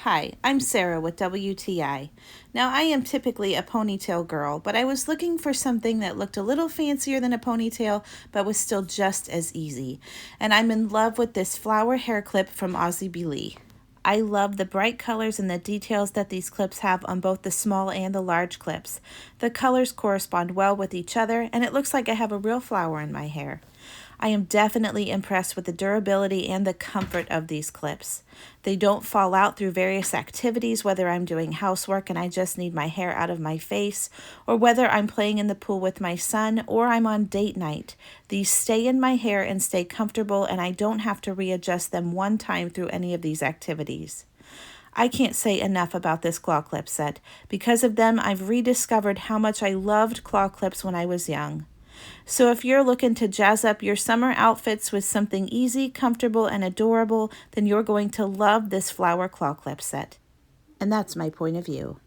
Hi, I'm Sarah with WTI. Now, I am typically a ponytail girl, but I was looking for something that looked a little fancier than a ponytail, but was still just as easy. And I'm in love with this flower hair clip from Auseibeely. I love the bright colors and the details that these clips have on both the small and the large clips. The colors correspond well with each other, and it looks like I have a real flower in my hair. I am definitely impressed with the durability and the comfort of these clips. They don't fall out through various activities, whether I'm doing housework and I just need my hair out of my face, or whether I'm playing in the pool with my son, or I'm on date night. These stay in my hair and stay comfortable, and I don't have to readjust them one time through any of these activities. I can't say enough about this claw clip set. Because of them, I've rediscovered how much I loved claw clips when I was young. So if you're looking to jazz up your summer outfits with something easy, comfortable, and adorable, then you're going to love this flower claw clip set. And that's my point of view.